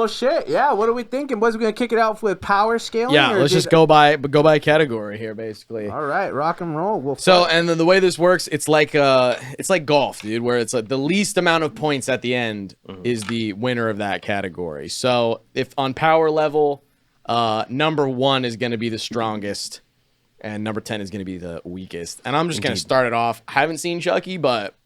Oh shit! Yeah, what are we thinking? Was we gonna kick it out with power scaling? Yeah, let's just go by category here, basically. All right, rock and roll. And then the way this works, it's like golf, dude, where it's like the least amount of points at the end is the winner of that category. So if on power level, number 1 is gonna be the strongest, and number 10 is gonna be the weakest. And I'm just gonna start it off. I haven't seen Chucky, but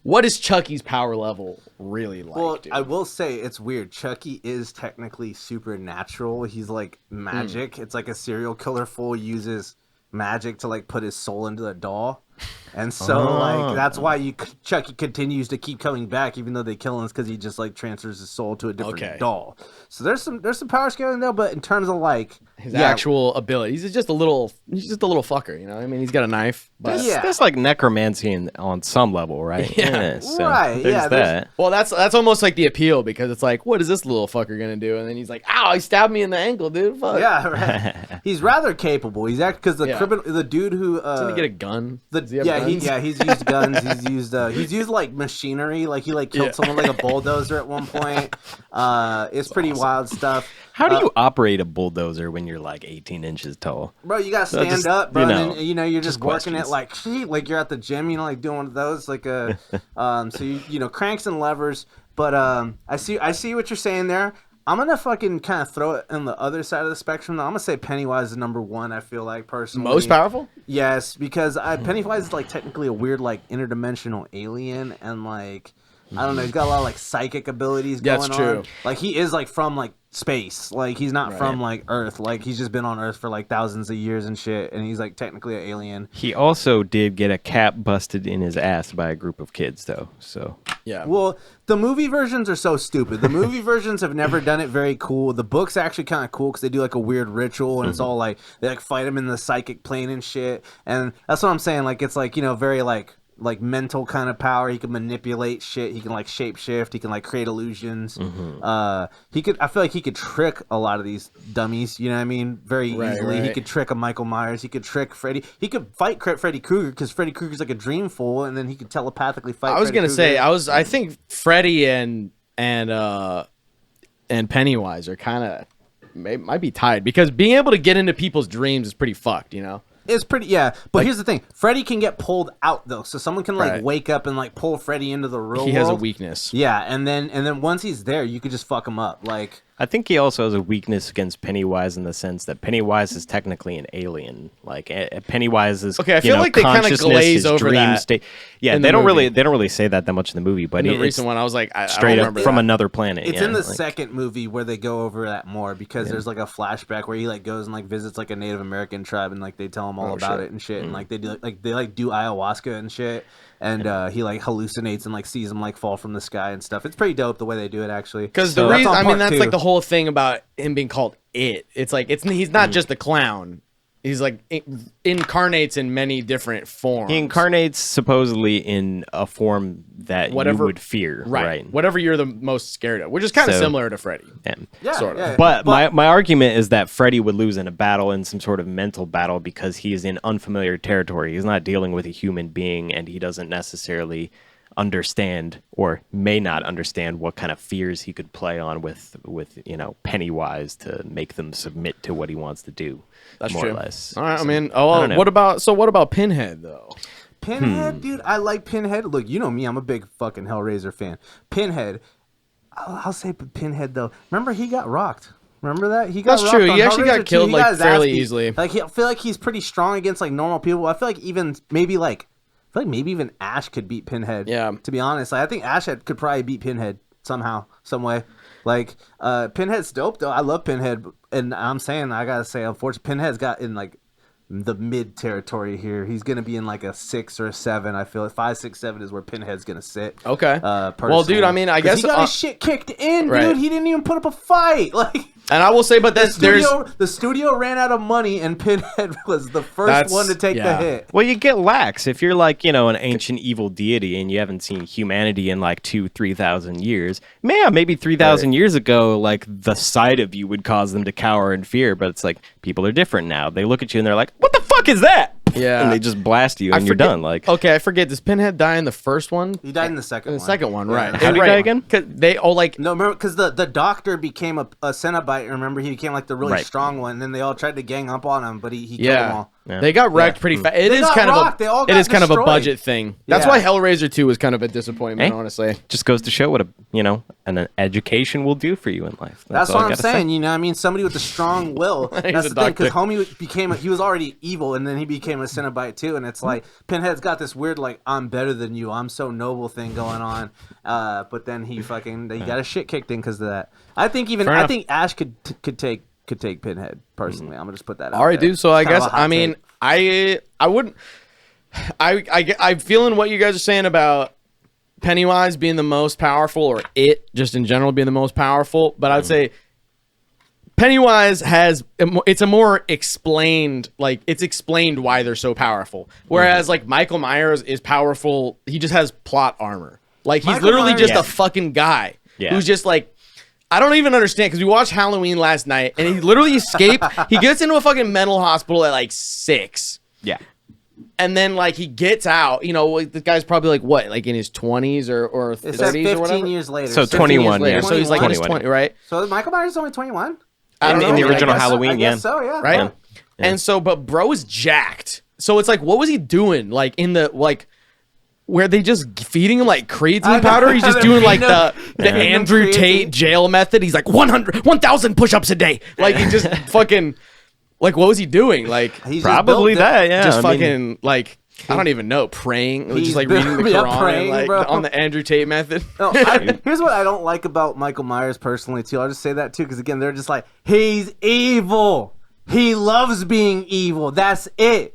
what is Chucky's power level really like? Well, dude? I will say it's weird. Chucky is technically supernatural. He's like magic. It's like a serial killer uses magic to like put his soul into the doll. And so like that's why Chucky continues to keep coming back even though they kill him, because he just like transfers his soul to a different doll. So there's some power scaling though, but in terms of like his actual abilities, he's just a little fucker, you know? I mean, he's got a knife, but that's like necromancy on some level, right? Yeah. So right. there's that. Well, that's almost like the appeal, because it's like, what is this little fucker gonna do? And then he's like, ow, he stabbed me in the ankle, dude. Fuck. Yeah, right. He's rather capable. He's because the dude who doesn't he get a gun? He's used guns. He's used like machinery. Like he like killed someone like a bulldozer at one point. It's pretty wild stuff. How do you operate a bulldozer when you're like 18 inches tall? Bro, you gotta stand up, bro. And you're just working it like you're at the gym, like doing one of those, like so you cranks and levers. But I see what you're saying there. I'm gonna fucking kind of throw it on the other side of the spectrum. I'm gonna say Pennywise is number 1. I feel like personally most powerful. Yes, because Pennywise is like technically a weird like interdimensional alien, and like I don't know, he's got a lot of like psychic abilities going on. That's true. Like he is like from like space, like he's not from like Earth, like he's just been on Earth for like thousands of years and shit, and he's like technically an alien. He also did get a cap busted in his ass by a group of kids though, so yeah. Well, the movie versions are so stupid. The movie versions have never done it very cool. The book's actually kind of cool because they do like a weird ritual, and it's all like they like fight him in the psychic plane and shit, and that's what I'm saying. Like it's like very like mental kind of power. He can manipulate shit. He can like shape shift. He can like create illusions. I feel like he could trick a lot of these dummies, you know what I mean, very easily. He could trick a Michael Myers. He could trick Freddy. He could fight Freddy Krueger because Freddy Krueger's like a dream fool, and then he could telepathically fight. I was gonna say I think Freddy and Pennywise are kind of might be tied, because being able to get into people's dreams is pretty fucked, you know. It's pretty, yeah. But here's the thing. Freddy can get pulled out, though. So someone can, like, wake up and, like, pull Freddy into the real world. He has a weakness. Yeah, and then once he's there, you could just fuck him up. Like, I think he also has a weakness against Pennywise in the sense that Pennywise is technically an alien. Like Pennywise is I feel like they kind of glaze over that. State. Yeah, they don't really say that much in the movie, but in the recent one, I was like, straight up from another planet. It's in the second movie where they go over that more, because there's like a flashback where he like goes and like visits like a Native American tribe, and like they tell him all about it and shit, and like they do do ayahuasca and shit. And he like hallucinates and like sees him like fall from the sky and stuff. It's pretty dope the way they do it, actually. Because the reason, that's like the whole thing about him being called It. It's like he's not just a clown. He's like incarnates in many different forms. He incarnates supposedly in a form that you would fear, right? Whatever you're the most scared of, which is kind of similar to Freddy. Sort of. Yeah. But my argument is that Freddy would lose in a battle, in some sort of mental battle, because he is in unfamiliar territory. He's not dealing with a human being, and he doesn't necessarily understand, or may not understand, what kind of fears he could play on with Pennywise to make them submit to what he wants to do. That's more true. Or less. All right, what about Pinhead though? Pinhead, dude, I like Pinhead. Look, you know me, I'm a big fucking Hellraiser fan. Pinhead, I'll say Pinhead though. Remember, he got rocked. Remember that? That's true. He actually got killed like fairly easily. Like I feel like he's pretty strong against like normal people. I feel like maybe even Ash could beat Pinhead. Yeah. To be honest, I think Ash could probably beat Pinhead somehow, some way. Like Pinhead's dope though. I love Pinhead, and I'm saying, I gotta say, unfortunately, Pinhead's got in like the mid territory here. He's gonna be in like a 6 or a 7. I feel like 5, 6, 7 is where Pinhead's gonna sit. Okay. Well, dude, I mean, I guess he got his shit kicked in, dude. He didn't even put up a fight. Like, and I will say, but then the studio ran out of money, and Pinhead was the first one to take the hit. Well, you get lax if you're like, an ancient evil deity and you haven't seen humanity in like 2,000-3,000 years. Man, maybe 3,000 years ago, like the sight of you would cause them to cower in fear. But it's like, people are different now. They look at you and they're like, "What the fuck is that?" Yeah. and they just blast you, and you're done. Like, okay, I forget. Does Pinhead die in the first one? He died in the second one. The second one, right? How did he die again? Because they all like no, remember because the doctor became a Cenobite. Remember, he became like the really strong one. And then they all tried to gang up on him, but he killed them all. Yeah. They got wrecked pretty fast. It is kind of a budget thing. That's why Hellraiser 2 was kind of a disappointment, honestly. Just goes to show what an education will do for you in life. That's what I'm saying. You know, I mean, somebody with a strong will. That's the thing, because homie he was already evil, and then he became a Cenobite too. And it's like Pinhead's got this weird like I'm better than you, I'm so noble thing going on. But then he got his shit kicked in because of that. I think Ash could take Pinhead personally. I'm gonna just put that out. All right, there. dude. So I guess take. I wouldn't. I'm feeling what you guys are saying about Pennywise being the most powerful, or it just in general being the most powerful. But I'd say Pennywise it's a more explained, like it's explained why they're so powerful. Whereas like Michael Myers is powerful. He just has plot armor. Like he's literally just a fucking guy who's just like. I don't even understand, because we watched Halloween last night, and he literally escaped. He gets into a fucking mental hospital at like 6. Yeah. And then like he gets out. You know, like, the guy's probably like what, like in his 20s or 30s or whatever. 15 years later. So 21 years. Yeah. So he's like in his 20, right? So Michael Myers is only 21. In the original Halloween, I guess so, yeah. Right. Yeah. And so, but bro is jacked. So it's like, what was he doing? Like in the where they just feeding him like creatine powder? He's just doing like the Andrew Tate jail method. He's like 1,000 push-ups a day. Like he just fucking, like what was he doing? Like He's probably that, yeah. just fucking like, I don't even know, praying, just like reading the Quran praying, like bro. on the Andrew Tate method. No, here's what I don't like about Michael Myers personally too. I'll just say that too, because again, they're just like, he's evil. He loves being evil. That's it.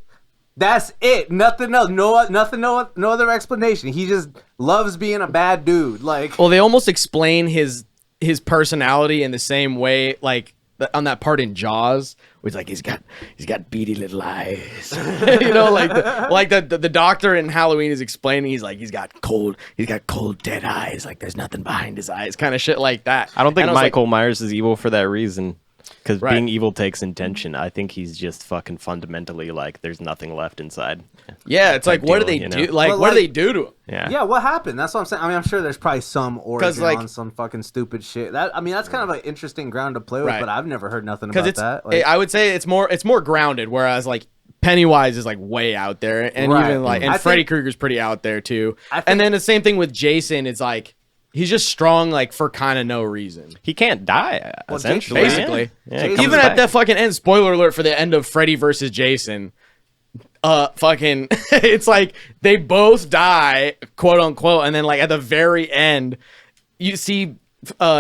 That's it. Nothing else. No other explanation. He just loves being a bad dude. Like, well, they almost explain his personality in the same way, like on that part in Jaws, where it's like he's got beady little eyes. You know, like the doctor in Halloween is explaining. He's like he's got cold dead eyes. Like there's nothing behind his eyes, kind of shit like that. I don't think Michael Myers is evil for that reason. Because Right. being evil takes intention. I think he's just fucking fundamentally like there's nothing left inside. Yeah, it's like what do they do? Like what do they do to him? yeah, what happened? That's what I'm saying. I mean, I'm sure there's probably some origin on some fucking stupid shit. That's kind of an interesting ground to play with, but I've never heard nothing about that. Like, I would say it's more grounded, whereas like Pennywise is like way out there, and even like and Freddy Krueger's pretty out there too. And then the same thing with Jason. It's like he's just strong, like for kind of no reason. He can't die, essentially. Basically, yeah, even at the fucking end. Spoiler alert for the end of Freddy versus Jason. Fucking, it's like they both die, quote unquote, and then like at the very end, you see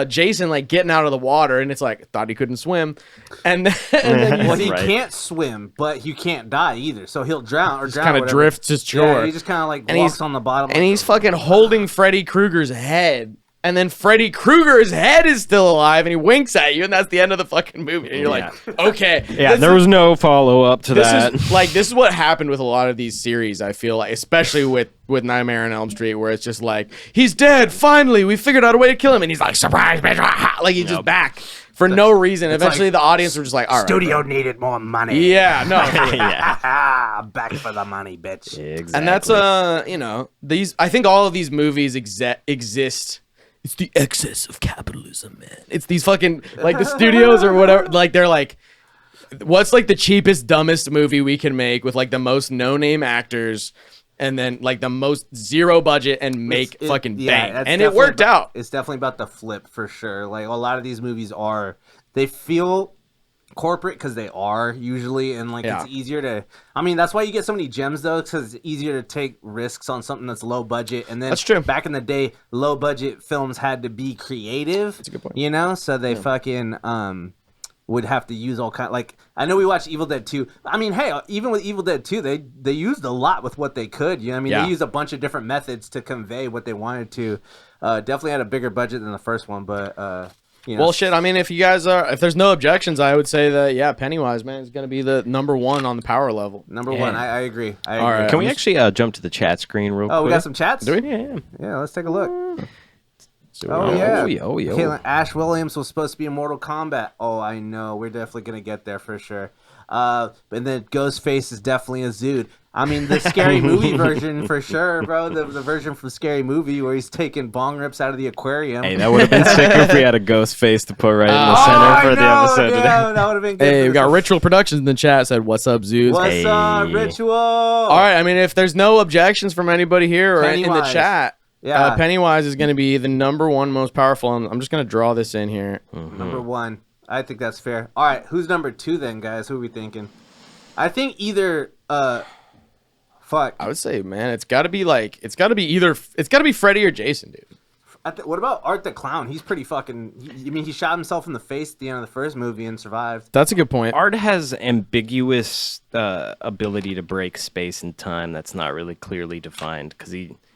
Jason like getting out of the water, and it's like thought he couldn't swim, and then well, he can't swim, but he can't die either, so he'll drown or drown. Kind of drifts his shore. Yeah, he just kind of like walks on the bottom, and he's fucking holding Freddy Krueger's head. And then Freddy Krueger's head is still alive, and he winks at you, and that's the end of the fucking movie. And you're like, okay. Yeah, there was no follow-up to that. This is what happened with a lot of these series, I feel like, especially with Nightmare on Elm Street, where it's just like, he's dead, finally, we figured out a way to kill him, and he's like, surprise, bitch, like he's just back for no reason. Eventually, the audience were just like, all right. Studio needed more money. Yeah, no. Back for the money, bitch. Exactly. And that's, I think all of these movies exist. It's the excess of capitalism, man. It's these fucking, like, the studios or whatever, like, they're like, what's, like, the cheapest, dumbest movie we can make with, like, the most no-name actors and then, like, the most zero budget and make fucking bang. And it worked out. It's definitely about the flip, for sure. Like, a lot of these movies they feel corporate because they are usually, and like it's easier to, I mean, that's why you get so many gems though, because it's easier to take risks on something that's low budget. And then that's true. Back in the day, low budget films had to be creative. That's a good point. You know, so they fucking would have to use all kind, like, I know we watched Evil Dead 2. I mean, hey, even with Evil Dead 2, they used a lot with what they could. You know what I mean? They used a bunch of different methods to convey what they wanted to. Definitely had a bigger budget than the first one, but you know. Well, shit. I mean, if there's no objections, I would say that Pennywise, man, is gonna be the number one on the power level. Number one, I agree. All right. Can we actually jump to the chat screen real quick? Oh, we got some chats. Do we? Yeah. Yeah, let's take a look. Oh yeah. Oh yeah. Ash Williams was supposed to be in Mortal Kombat. Oh, I know. We're definitely gonna get there for sure. And then Ghostface is definitely a Zude. I mean, the Scary Movie version for sure, bro. The version from Scary Movie where he's taking bong rips out of the aquarium. Hey, that would have been sick if we had a ghost face to put right in the center for the episode today. That would have been good. Hey, we got Ritual Productions in the chat said, "What's up, Zudes?" What's up, Ritual? All right, I mean, if there's no objections from anybody here or in the chat, Pennywise is going to be the #1 most powerful. I'm just going to draw this in here. #1. I think that's fair. All right, who's #2 then, guys? Who are we thinking? I think either fuck. I would say, man, it's got to be Freddy or Jason, dude. What about Art the Clown? He's pretty fucking. He shot himself in the face at the end of the first movie and survived. That's a good point. Art has ambiguous ability to break space and time that's not really clearly defined because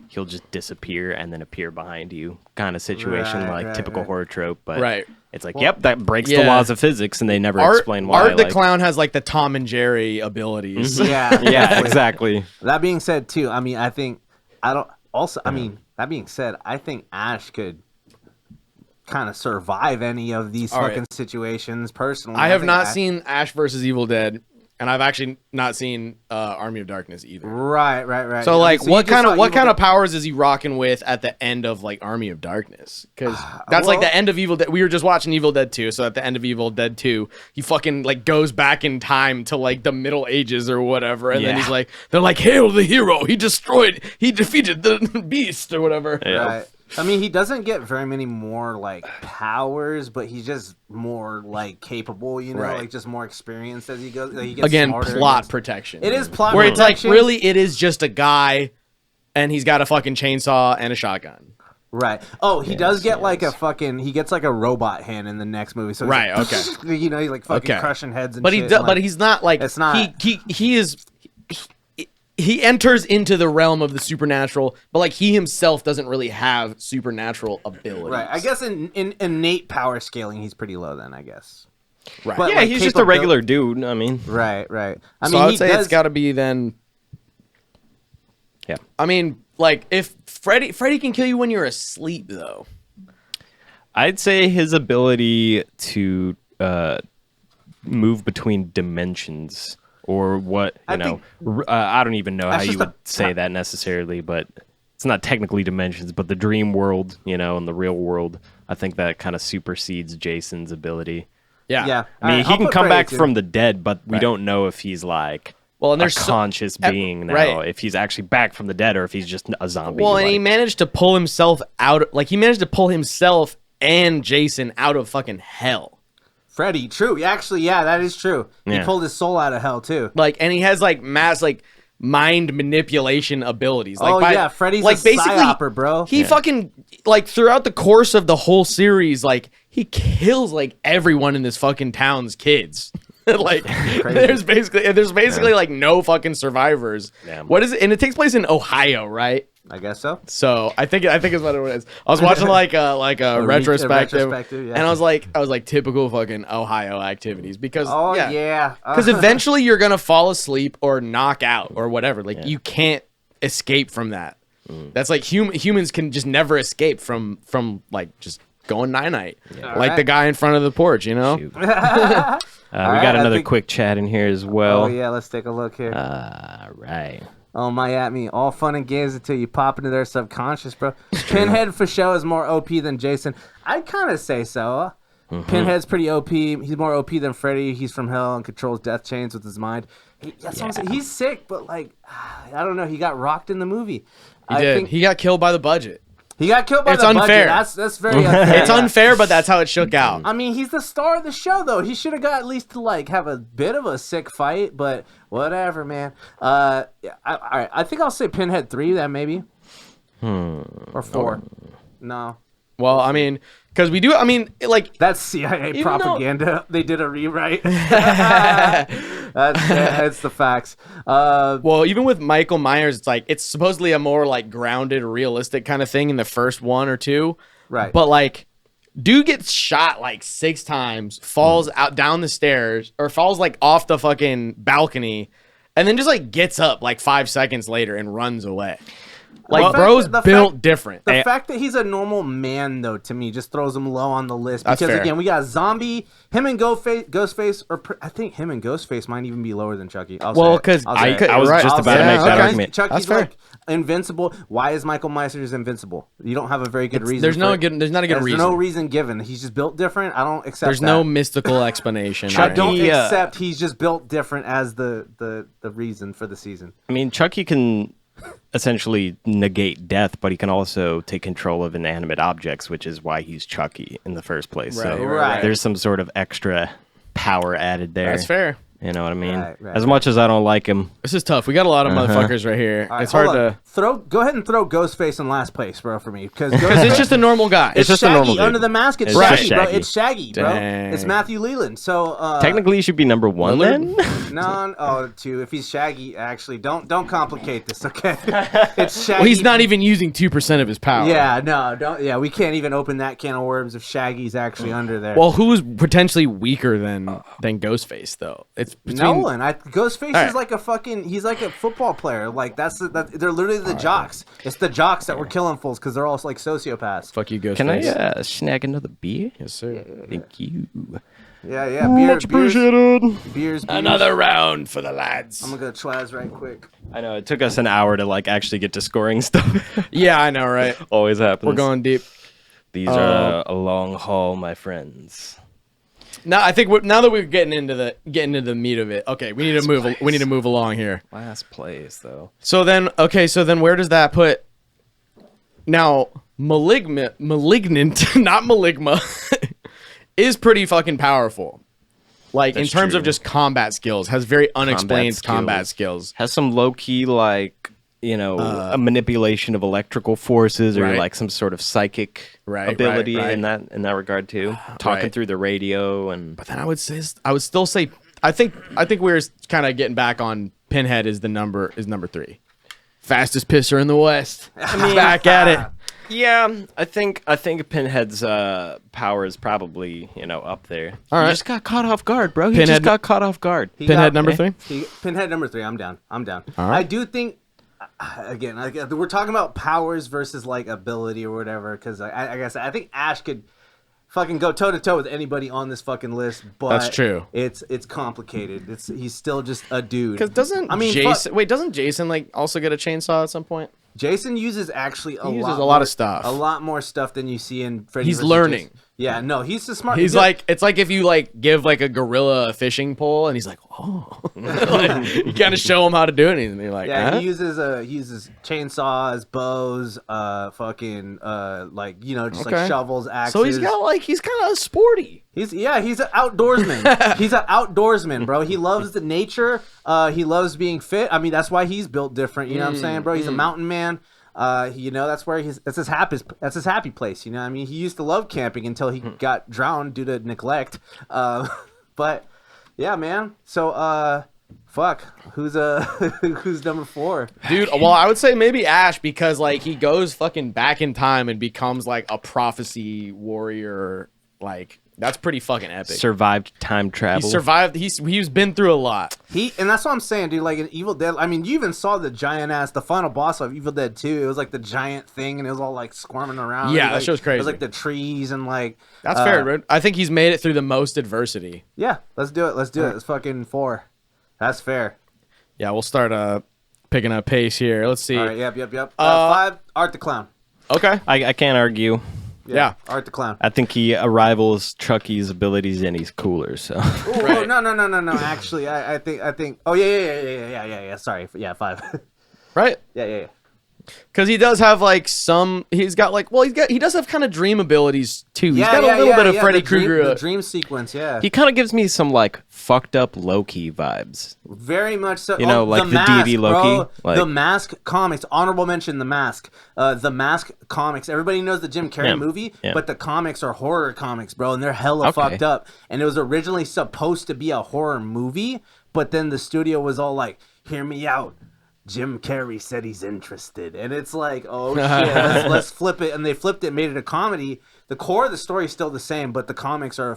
he'll just disappear and then appear behind you, kind of situation, typical horror trope. But it's like, yep, that breaks the laws of physics, and they never explain why. Art the Clown has like the Tom and Jerry abilities. Yeah, exactly. That being said, too, I mean, I think that being said, I think Ash could kind of survive any of these situations personally. I have not seen Ash versus Evil Dead. And I've actually not seen Army of Darkness either. Right. So like, what kind of powers is he rocking with at the end of like Army of Darkness? Because that's like the end of Evil Dead. We were just watching Evil Dead 2, so at the end of Evil Dead 2, he fucking like goes back in time to like the Middle Ages or whatever, and then he's like, they're like, hail the hero! He defeated the beast or whatever. Yeah. Right. I mean, he doesn't get very many more like powers, but he's just more like capable, like just more experienced as he goes. Like, he gets Again, smarter plot protection. It is plot where protection. It's like really, it is just a guy, and he's got a fucking chainsaw and a shotgun. Right. Oh, he does get like a fucking. He gets like a robot hand in the next movie. So right. Like, okay. He's like fucking crushing heads and but shit. But he's not like. It's not. He enters into the realm of the supernatural, but like he himself doesn't really have supernatural abilities. Right. I guess in innate power scaling, he's pretty low then, I guess. Right. But, he's just a regular dude. I mean. Right. I mean, I would say it's got to be then. Yeah. I mean, like if Freddy can kill you when you're asleep, though. I'd say his ability to move between dimensions. Or what, I don't even know how you would say that necessarily, but it's not technically dimensions, but the dream world, and the real world, I think that kind of supersedes Jason's ability. Yeah. I mean, he can come back from the dead, but we don't know if he's like a conscious being now, if he's actually back from the dead or if he's just a zombie. Well, and he managed to pull himself out, he managed to pull himself and Jason out of fucking hell. Freddy, true. Actually, that is true. He pulled his soul out of hell too. And he has mass mind manipulation abilities. Freddy's a psyoper, bro. He fucking throughout the course of the whole series, he kills everyone in this fucking town's kids. There's basically no fucking survivors. Damn. What is it? And it takes place in Ohio, right? I guess so. So I think it's what it is. I was watching a retrospective, and I was like typical fucking Ohio activities because because eventually you're gonna fall asleep or knock out or whatever. You can't escape from that. That's humans can just never escape from just going night-night. The guy in front of the porch, We got another quick chat in here as well. Oh yeah, let's take a look here. Right. Oh my at me. All fun and games until you pop into their subconscious, bro. Pinhead for show is more OP than Jason. I'd kind of say so. Pinhead's pretty OP. He's more OP than Freddy. He's from hell and controls death chains with his mind. That's what I'm saying. He's sick, but I don't know. He got rocked in the movie. He did. He got killed by the budget. He got killed by the unfair. budget. That's very unfair. It's unfair, but that's how it shook out. I mean, he's the star of the show, though. He should have got at least to have a bit of a sick fight, but whatever, man. All right. I think I'll say Pinhead 3 then maybe. Or 4. No. Well, I mean, because we do. I mean, that's CIA propaganda. They did a rewrite. That's the facts. Well, even with Michael Myers, it's supposedly a more grounded, realistic kind of thing in the first 1 or 2. Right. But dude gets shot 6 times, falls out down the stairs, or falls off the fucking balcony, and then just gets up 5 seconds later and runs away. Like, bro's built different. The fact that he's a normal man, though, to me, just throws him low on the list. Because, again, we got Zombie, him and Ghostface, or I think him and Ghostface might even be lower than Chucky. Well, because I was just about to make that argument. Chucky's like invincible. Why is Michael Myers invincible? You don't have a very good reason. There's not a good reason. There's no reason given. He's just built different. I don't accept There's no mystical explanation. I don't accept he's just built different as the reason for the season. I mean, Chucky can essentially negate death, but he can also take control of inanimate objects, which is why he's Chucky in the first place. Right. There's some sort of extra power added there. That's fair. You know what I mean? Right, as much as I don't like him. This is tough. We got a lot of motherfuckers right here. Right, it's hard to go ahead and throw Ghostface in last place, bro, for me, because it's just a normal guy. It's just Shaggy. a normal dude. Under the mask. It's Shaggy, bro. It's Shaggy, bro. Dang. It's Matthew Leland. So technically, he should be number 1 then. Two. If he's Shaggy, actually, don't complicate this, okay? It's Shaggy. Well, he's not even using 2% of his power. Yeah, no, don't. Yeah, we can't even open that can of worms if Shaggy's actually under there. Well, who's potentially weaker than Ghostface though? It's between Nolan. Ghostface is like a fucking. He's like a football player. Like they're literally the jocks. It's the jocks that were killing fools because they're all like sociopaths. Fuck you, Ghostface. Can I snag another beer? Yes, sir. Thank you. Yeah. Much appreciated. Beers. Another round for the lads. I'm gonna go Chwaz right quick. I know it took us an hour to like actually get to scoring stuff. Yeah, I know, right? Always happens. We're going deep. These are a long haul, my friends. Now I think now that we're getting into the meat of it. Okay, we need to move. We need to move along here. Last place though. So then where does that put? Now, malignant, not maligma, is pretty fucking powerful. Like That's in terms true. of just combat skills, has very unexplained combat skills. Has some low key like a manipulation of electrical forces or Right. like some sort of psychic Right, ability right. in that regard too. Talking through the radio and. But then I would still say I think we're kind of getting back on Pinhead is number 3. Fastest pisser in the West. Back at it. Yeah, I think Pinhead's power is probably up there. All right. He just got caught off guard, bro. He Pinhead- just got caught off guard. Pinhead number 3. Pinhead number 3. I'm down. All right. I do think. Again, we're talking about powers versus like ability or whatever. Because I guess I think Ash could fucking go toe to toe with anybody on this fucking list. But That's true. It's complicated. He's still just a dude. Because doesn't Jason like also get a chainsaw at some point? Jason uses actually a lot of stuff. A lot more stuff than you see in Freddy. He's versus learning. Jason. Yeah, no, he's a smart. He's like, it's like if you like give like a gorilla a fishing pole, and he's like, oh, like, you kind of show him how to do it, and you're like, yeah, huh? he uses chainsaws, bows, like like shovels, axes. So he's kind of sporty. He's an outdoorsman. He's an outdoorsman, bro. He loves the nature. He loves being fit. I mean, that's why he's built different. You know what I'm saying, bro? He's a mountain man. That's where that's his happy place. You know what I mean? He used to love camping until he got drowned due to neglect. But yeah, man. So fuck. Who's number 4? Dude, well, I would say maybe Ash because like he goes fucking back in time and becomes like a prophecy warrior. Like that's pretty fucking epic. Survived time travel. He survived. He's been through a lot. And that's what I'm saying, dude. Like in Evil Dead, I mean, you even saw the final boss of Evil Dead 2. It was like the giant thing, and it was all like squirming around. Yeah, that like, show's crazy. It was like the trees and like. That's fair, bro. I think he's made it through the most adversity. Yeah, let's do it. It's fucking 4. That's fair. Yeah, we'll start picking up pace here. Let's see. All right. Yep. 5. Art the Clown. Okay. I can't argue. Yeah. Art the Clown. I think he rivals Chucky's abilities and he's cooler. So. Ooh, Right. No. Actually, I think. Oh yeah. Sorry. Yeah, 5. Right. Yeah. Because he does have like he does have kind of dream abilities too. He's got a little bit of Freddy Krueger. The dream sequence, yeah. He kind of gives me some like fucked up Loki vibes. Very much so. Like the deity Loki. Bro, the Mask comics. Honorable mention, The Mask. The Mask comics. Everybody knows the Jim Carrey movie, but the comics are horror comics, bro, and they're hella fucked up. And it was originally supposed to be a horror movie, but then the studio was all like, "Hear me out. Jim Carrey said he's interested," and it's like, oh shit, let's flip it, and they flipped it, made it a comedy. the core of the story is still the same, but the comics are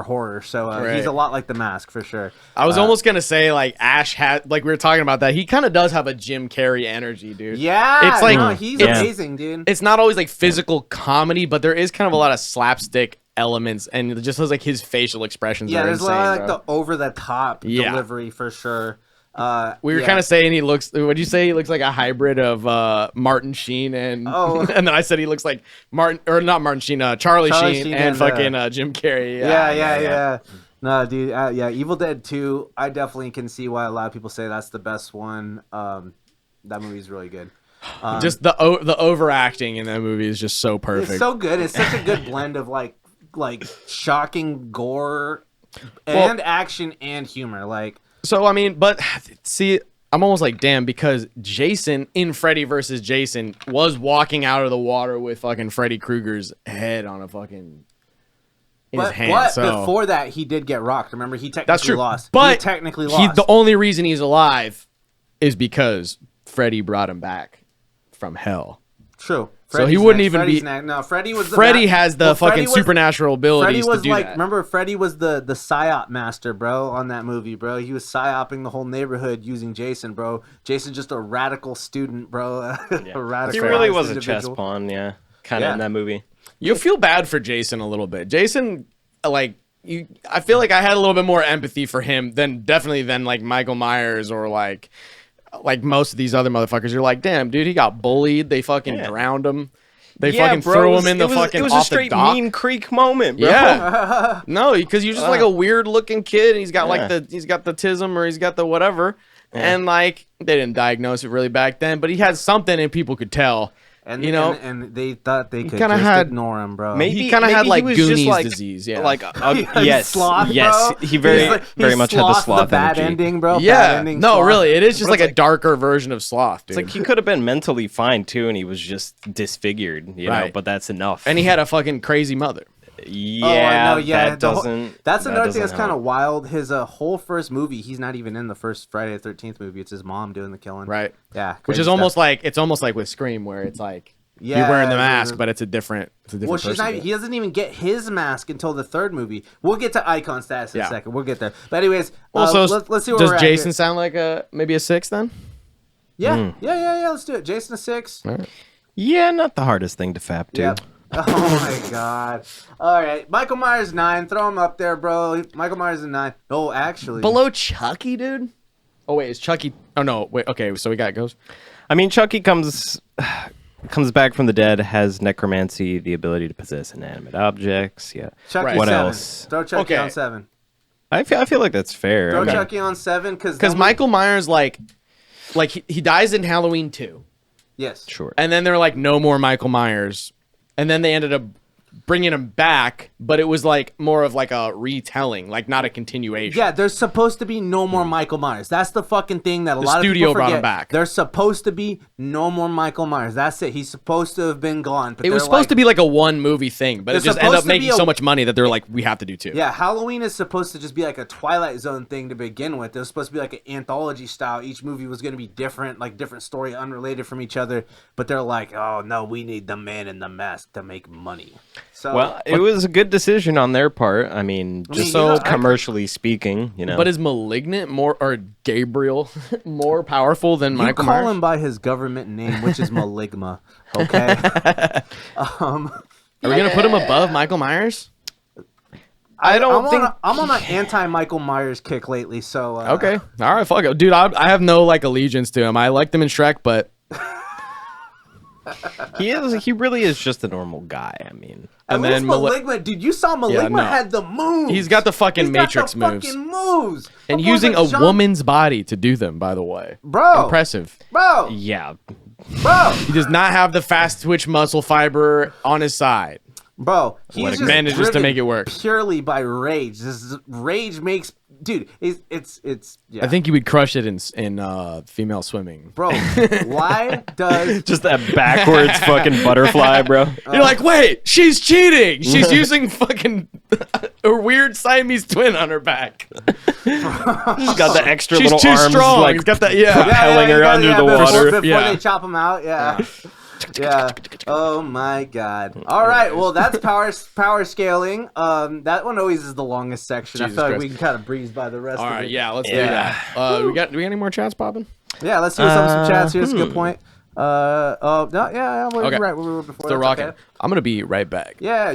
horror. So he's a lot like The Mask for sure. I was almost gonna say like Ash had like we were talking about that. He kind of does have a Jim Carrey energy, dude. Yeah, it's like no, he's amazing, dude. It's not always like physical comedy, but there is kind of a lot of slapstick elements, and it just feels like his facial expressions. Yeah, are there's insane, a lot of bro. like the over the top delivery for sure. We were kind of saying he looks. What did you say? He looks like a hybrid of Martin Sheen and and then I said he looks like Charlie Sheen and fucking Jim Carrey. Yeah. No, dude. Evil Dead 2. I definitely can see why a lot of people say that's the best one. That movie's really good. Just the overacting in that movie is just so perfect. It's so good. It's such a good blend of like shocking gore and action and humor. Like. So, I mean, but see, I'm almost like, damn, because Jason in Freddy vs. Jason was walking out of the water with fucking Freddy Krueger's head on a fucking his hand. But so before that, he did get rocked. Remember, he technically that's true. lost. But he technically lost. The only reason he's alive is because Freddy brought him back from hell. True. So he wouldn't even be. No, Freddy was. Freddy has the fucking supernatural abilities Freddy was to do like, that. remember, Freddy was the psyop master, bro, on that movie, bro. He was psyoping the whole neighborhood using Jason, bro. Jason's just a radical student, bro. A radical. He really was a individual. chess pawn, kind of in that movie. You feel bad for Jason a little bit. Jason, like I feel like I had a little bit more empathy for him than like Michael Myers or like most of these other motherfuckers. You're like, damn, dude, he got bullied. They fucking drowned him. They fucking threw him in the fucking It was off a straight the dock. Mean Creek moment, bro. Yeah. No, because you're just like a weird looking kid. And he's got he's got the tism or he's got the whatever. Yeah. And like they didn't diagnose it really back then, but he had something and people could tell. And you know, and they thought they could kinda just ignore him, bro. Maybe he kind of had like Goonies disease, yes, sloth, yes, bro. he very much had the sloth bad energy. ending, bro. Yeah, bad ending no, sloth. really, it is just like a like- darker version of sloth, dude. It's like he could have been mentally fine too, and he was just disfigured, you know. Right. But that's enough. And he had a fucking crazy mother. Yeah, yeah. that doesn't. That's another thing doesn't that's kind of help. wild. His whole first movie, he's not even in the first Friday the 13th movie. It's his mom doing the killing. Right. Yeah. Which is almost like with Scream, where it's like you're wearing the mask, but it's a different. Well, she's not. He doesn't even get his mask until the third movie. We'll get to icon status in a second. We'll get there. But anyways, Also, let's see where does we're at Jason here. sound like maybe a 6 then? Yeah. Let's do it. Jason a 6. All right. Yeah, not the hardest thing to fap to. Yeah. Oh my god. All right, Michael Myers 9. Throw him up there, bro. Michael Myers is 9. Oh, actually. Below Chucky, dude. Oh wait, is Chucky? Oh no, wait. Okay, so we got Ghost. I mean, Chucky comes back from the dead, has necromancy, the ability to possess inanimate objects. Yeah. Chucky Right. What 7. else? Throw Chucky Okay. on 7. I feel like that's fair. Throw I mean, Chucky on 7 Because Michael Myers, like he dies in Halloween 2, Yes. sure. and then they're like, no more Michael Myers, and then they ended up bringing him back, but it was like more of like a retelling, like not a continuation. Yeah, there's supposed to be no more Michael Myers. That's the fucking thing that a lot of studio people forget. brought him back. There's supposed to be no more Michael Myers. That's it. He's supposed to have been gone. But It was supposed to be like a one movie thing, but it It's just ended supposed up to making be so much money that they're like, we have to do 2. Yeah, Halloween is supposed to just be like a Twilight Zone thing to begin with. It was supposed to be like an anthology style. Each movie was going to be different, like different story, unrelated from each other. But they're like, oh no, we need the man in the mask to make money. So Well, it was a good decision on their part. I mean, just you know, commercially speaking, you know. But is Malignant or Gabriel more powerful than you Michael call Myers? him by his government name, which is Maligma. Okay. Are we gonna put him above Michael Myers? I don't think I'm on an anti-Michael Myers kick lately. So Okay, all right, fuck it, dude. I have no like allegiance to him. I liked him in Shrek, but he really is just a normal guy. I mean, At and least then Maligma, dude, you saw Maligma no. had the moves. he's got the fucking He's got Matrix the moves, fucking moves. and My boy's using like a John- woman's body to do them. By the way, bro, impressive. bro, yeah. bro, He does not have the fast twitch muscle fiber on his side. bro. He's just manages to driven make it work. purely by rage. This rage makes, dude. It's yeah. I think you would crush it in female swimming. bro. Why does Just that backwards fucking butterfly, bro. You're like, wait, she's cheating. She's using fucking a weird Siamese twin on her back. She's got the extra She's little too arms, strong. like He's got that, yeah. propelling her under the water. before Yeah. they chop him out? Yeah. Yeah. Oh my God. All right. Well, that's power scaling. That one always is the longest section. Jesus I feel like Christ. we can kind of breeze by the rest All of right, it. yeah, let's do that. Do we got any more chats popping? Yeah. Let's see what's up with some chats here. That's a good point. No, yeah. We're Okay. right where we were before. Still That's rocking. okay. I'm gonna be right back. Yeah.